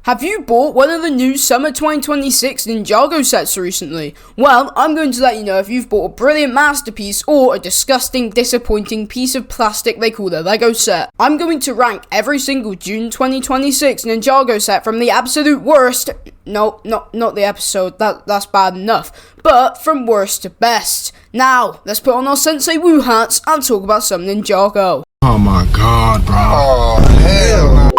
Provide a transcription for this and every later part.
Have you bought one of the new Summer 2026 Ninjago sets recently? Well, I'm going to let you know if you've bought a brilliant masterpiece or a disgusting, disappointing piece of plastic they call the Lego set. I'm going to rank every single June 2026 Ninjago set from the absolute worst. No, not the episode, that's bad enough. But from worst to best. Now, let's put on our Sensei Woo hats and talk about some Ninjago. Oh my god, bro. Oh, hell no.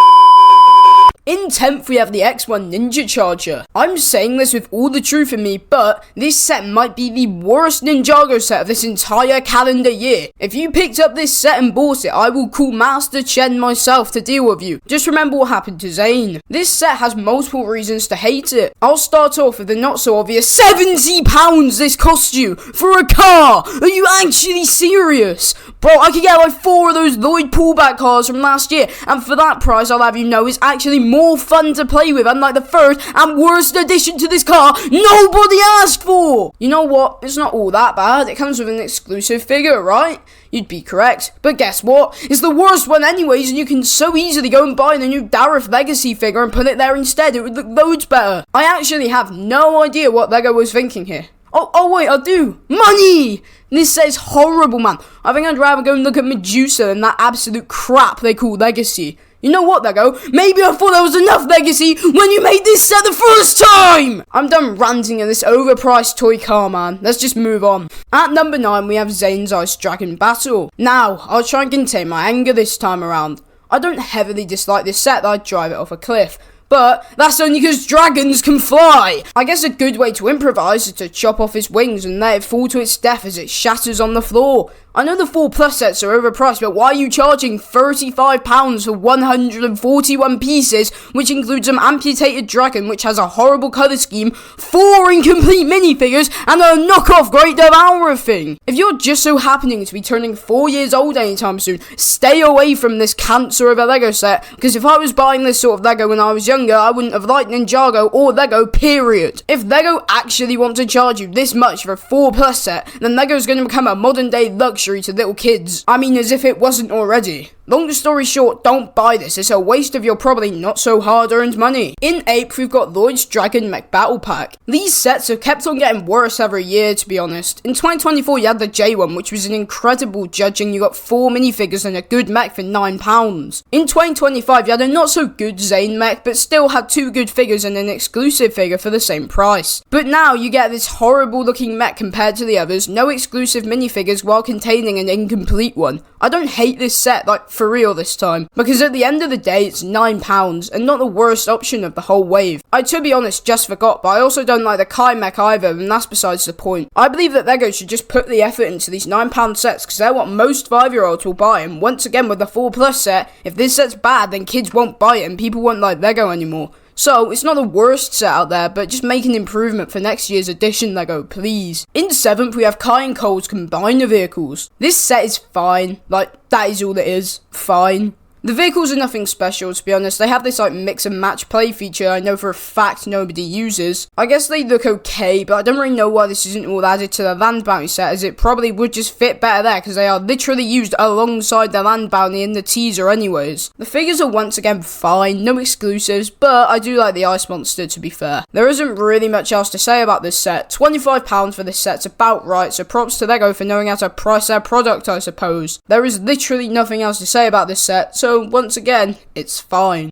In 10th, we have the X1 Ninja Charger. I'm saying this with all the truth in me, but this set might be the worst Ninjago set of this entire calendar year. If you picked up this set and bought it, I will call Master Chen myself to deal with you. Just remember what happened to Zane. This set has multiple reasons to hate it. I'll start off with the not so obvious £70 this cost you for a car. Are you actually serious? Bro, I could get like 4 of those Lloyd pullback cars from last year, and for that price, I'll have you know, it's actually more fun to play with, unlike the first and worst addition to this car nobody asked for. You know what? It's not all that bad. It comes with an exclusive figure, right? You'd be correct. But guess what? It's the worst one anyways, and you can so easily go and buy the new Dareth Legacy figure and put it there instead. It would look loads better. I actually have no idea what Lego was thinking here. Oh wait, I do. Money! This set is horrible, man. I think I'd rather go and look at Medusa than that absolute crap they call Legacy. You know what, Lego? Maybe I thought there was enough Legacy when you made this set the first time! I'm done ranting at this overpriced toy car, man. Let's just move on. At number 9, we have Zane's Ice Dragon Battle. Now, I'll try and contain my anger this time around. I don't heavily dislike this set that I'd drive it off a cliff. But that's only because dragons can fly. I guess a good way to improvise is to chop off its wings and let it fall to its death as it shatters on the floor. I know the 4+ sets are overpriced, but why are you charging £35 for 141 pieces, which includes an amputated dragon, which has a horrible colour scheme, 4 incomplete minifigures, and a knockoff Great Devourer thing? If you're just so happening to be turning 4 years old anytime soon, stay away from this cancer of a Lego set, because if I was buying this sort of Lego when I was younger, I wouldn't have liked Ninjago or Lego, period. If Lego actually want to charge you this much for a 4+ set, then Lego's going to become a modern day luxury to little kids. I mean, as if it wasn't already. Long story short, don't buy this. It's a waste of your probably not so hard earned money. In 8th, we've got Lloyd's Dragon Mech Battle Pack. These sets have kept on getting worse every year, to be honest. In 2024, you had the J one, which was an incredible judging. You got 4 minifigures and a good mech for £9. In 2025, you had a not so good Zane mech, but still had 2 good figures and an exclusive figure for the same price. But now you get this horrible looking mech compared to the others, no exclusive minifigures while containing an incomplete one. I don't hate this set, like, for real this time, because at the end of the day, it's £9 and not the worst option of the whole wave. I, to be honest, just forgot, but I also don't like the Kai mech either, and that's besides the point. I believe that Lego should just put the effort into these £9 sets, because they're what most 5-year-olds will buy, and once again with the 4+ set, if this set's bad, then kids won't buy it and people won't like Lego anymore. So, it's not the worst set out there, but just make an improvement for next year's edition, Lego, please. In 7th, we have Kai and Cole's Combiner Vehicles. This set is fine. Like, that is all it is. Fine. The vehicles are nothing special, to be honest. They have this like mix and match play feature I know for a fact nobody uses. I guess they look okay, but I don't really know why this isn't all added to the land bounty set, as it probably would just fit better there, because they are literally used alongside the land bounty in the teaser anyways. The figures are once again fine, no exclusives, but I do like the ice monster, to be fair. There isn't really much else to say about this set. £25 for this set's about right, so props to Lego for knowing how to price their product, I suppose. There is literally nothing else to say about this set, so once again, it's fine.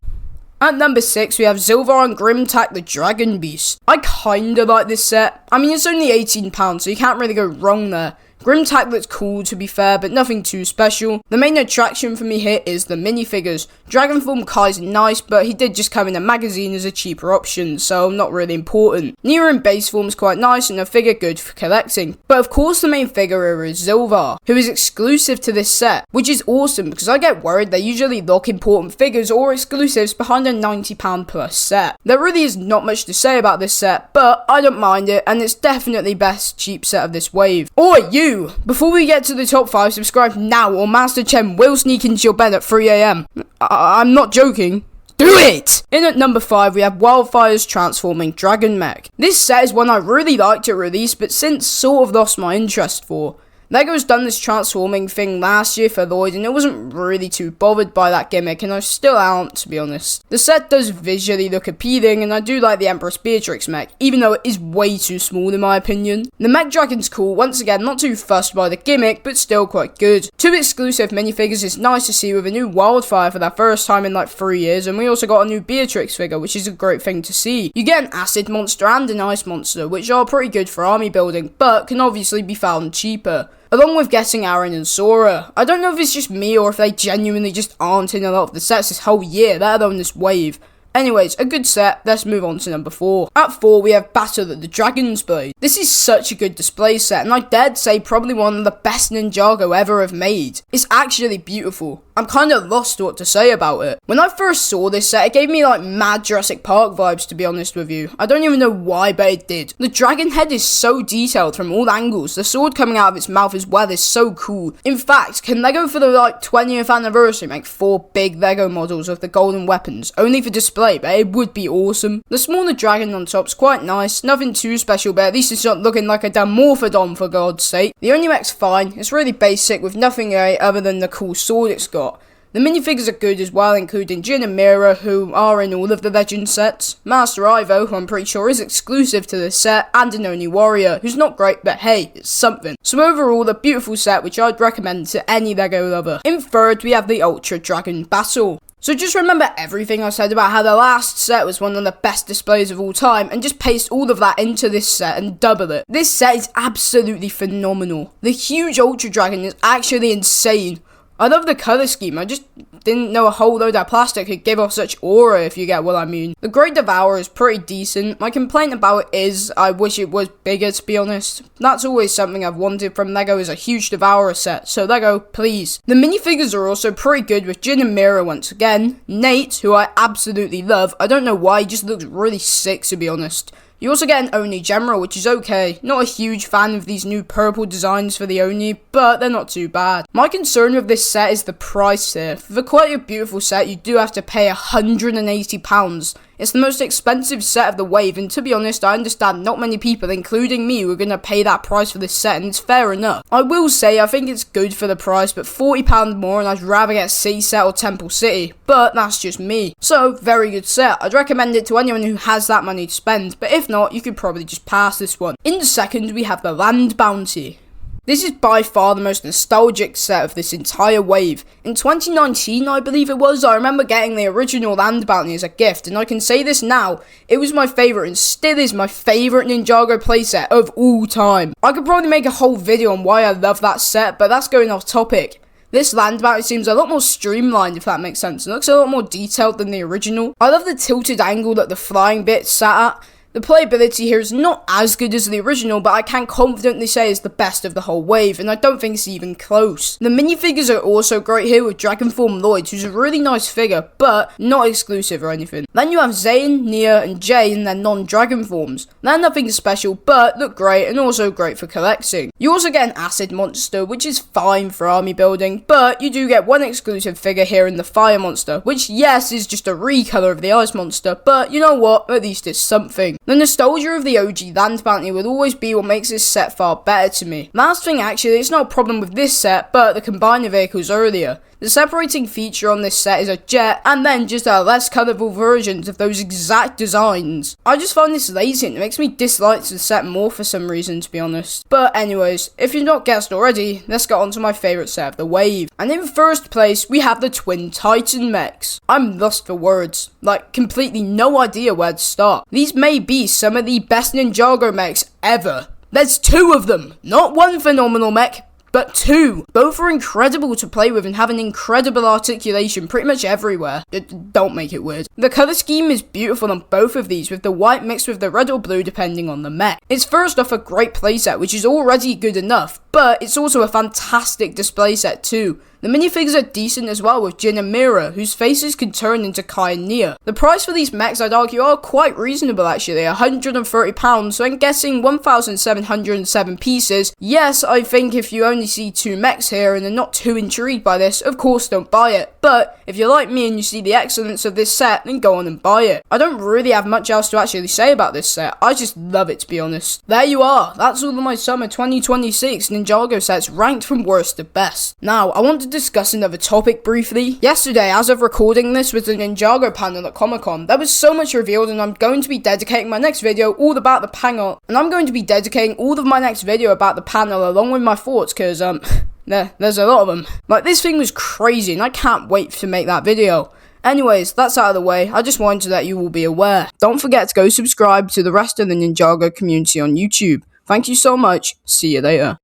At number 6, we have Zilvar and Grimtack the Dragon Beast. I kinda like this set. I mean, it's only £18, so you can't really go wrong there. Grimtack looks cool, to be fair, but nothing too special. The main attraction for me here is the minifigures. Dragonform Kai's nice, but he did just come in a magazine as a cheaper option, so not really important. Nero in base form's quite nice and a figure good for collecting. But of course the main figure here is Zilvar, who is exclusive to this set, which is awesome because I get worried they usually lock important figures or exclusives behind a £90+ set. There really is not much to say about this set, but I don't mind it, and it's definitely best cheap set of this wave. Oi, you! Before we get to the top 5, subscribe now or Master Chen will sneak into your bed at 3 AM. I'm not joking. Do it! In at number 5, we have Wildfire's Transforming Dragon Mech. This set is one I really liked at release, but since sort of lost my interest for. Lego's done this transforming thing last year for Lloyd, and I wasn't really too bothered by that gimmick, and I still aren't, to be honest. The set does visually look appealing, and I do like the Empress Beatrix mech, even though it is way too small in my opinion. The Mech Dragon's cool, once again not too fussed by the gimmick, but still quite good. 2 exclusive minifigures is nice to see, with a new Wildfire for that first time in like 3 years, and we also got a new Beatrix figure, which is a great thing to see. You get an acid monster and an ice monster, which are pretty good for army building, but can obviously be found cheaper. Along with getting Aaron and Sora. I don't know if it's just me or if they genuinely just aren't in a lot of the sets this whole year, let alone this wave. Anyways, a good set, let's move on to number 4. At 4, we have Battle of the Dragon's Blade. This is such a good display set, and I dared say probably one of the best Ninjago ever have made. It's actually beautiful. I'm kind of lost what to say about it. When I first saw this set, it gave me like mad Jurassic Park vibes, to be honest with you. I don't even know why, but it did. The dragon head is so detailed from all angles. The sword coming out of its mouth as well is so cool. In fact, can Lego for the like 20th anniversary make 4 big Lego models of the golden weapons, only for display, but it would be awesome. The smaller dragon on top's quite nice, nothing too special, but at least it's not looking like a Dimorphodon for God's sake. The only mech's fine, it's really basic with nothing other than the cool sword it's got. The minifigures are good as well, including Jin and Mira, who are in all of the Legend sets, Master Ivo, who I'm pretty sure is exclusive to this set, and an Oni Warrior, who's not great, but hey, it's something. So overall, a beautiful set which I'd recommend to any Lego lover. In 3rd, we have the Ultra Dragon Battle. So just remember everything I said about how the last set was one of the best displays of all time, and just paste all of that into this set and double it. This set is absolutely phenomenal. The huge Ultra Dragon is actually insane. I love the colour scheme, I just didn't know a whole load of plastic could give off such aura, if you get what I mean. The Great Devourer is pretty decent. My complaint about it is, I wish it was bigger, to be honest. That's always something I've wanted from Lego, is a huge Devourer set, so Lego, please. The minifigures are also pretty good, with Jin and Mira once again. Nate, who I absolutely love, I don't know why, he just looks really sick, to be honest. You also get an Oni General, which is okay. Not a huge fan of these new purple designs for the Oni, but they're not too bad. My concern with this set is the price here. For quite a beautiful set, you do have to pay £180. It's the most expensive set of the wave, and to be honest, I understand not many people, including me, who are going to pay that price for this set, and it's fair enough. I will say, I think it's good for the price, but £40 more, and I'd rather get City Set or Temple City, but that's just me. So, very good set. I'd recommend it to anyone who has that money to spend, but if not, you could probably just pass this one. In 2nd, we have the Land Bounty. This is by far the most nostalgic set of this entire wave. In 2019, I believe it was, I remember getting the original Land Bounty as a gift, and I can say this now, it was my favourite and still is my favourite Ninjago playset of all time. I could probably make a whole video on why I love that set, but that's going off topic. This Land Bounty seems a lot more streamlined, if that makes sense. It looks a lot more detailed than the original. I love the tilted angle that the flying bit sat at. The playability here is not as good as the original, but I can confidently say it's the best of the whole wave, and I don't think it's even close. The minifigures are also great here with Dragonform Lloyd, who's a really nice figure, but not exclusive or anything. Then you have Zane, Nia, and Jay in their non-dragon forms. They're nothing special, but look great, and also great for collecting. You also get an acid monster, which is fine for army building, but you do get one exclusive figure here in the fire monster, which yes, is just a recolor of the ice monster, but you know what, at least it's something. The nostalgia of the OG Land Bounty will always be what makes this set far better to me. Last thing actually, it's not a problem with this set, but the combiner vehicles earlier. The separating feature on this set is a jet, and then just a less colourful versions of those exact designs. I just find this lazy and it makes me dislike the set more for some reason, to be honest. But anyways, if you've not guessed already, let's get on to my favourite set of the wave. And in 1st place, we have the Twin Titan Mechs. I'm lost for words, like completely no idea where to start. These may be some of the best Ninjago mechs ever. There's 2 of them, not one phenomenal mech, but 2. Both are incredible to play with and have an incredible articulation pretty much everywhere. Don't make it weird. The colour scheme is beautiful on both of these, with the white mixed with the red or blue depending on the mech. It's first off a great playset, which is already good enough, but it's also a fantastic display set too. The minifigures are decent as well, with Jin and Mira, whose faces can turn into Kai and Nia. The price for these mechs, I'd argue, are quite reasonable actually, £130, so I'm guessing 1,707 pieces. Yes, I think if you only see 2 mechs here and are not too intrigued by this, of course don't buy it. But if you're like me and you see the excellence of this set, then go on and buy it. I don't really have much else to actually say about this set. I just love it, to be honest. There you are. That's all of my summer 2026 Ninjago sets ranked from worst to best. Now, I want to discuss another topic briefly. Yesterday, as of recording this, was the Ninjago panel at Comic-Con. There was so much revealed, and I'm going to be dedicating my next video all about the panel. And I'm going to be dedicating all of my next video about the panel along with my thoughts, because, there's a lot of them. Like, this thing was crazy, and I can't wait to make that video. Anyways, that's out of the way. I just wanted to let you all be aware. Don't forget to go subscribe to the rest of the Ninjago community on YouTube. Thank you so much. See you later.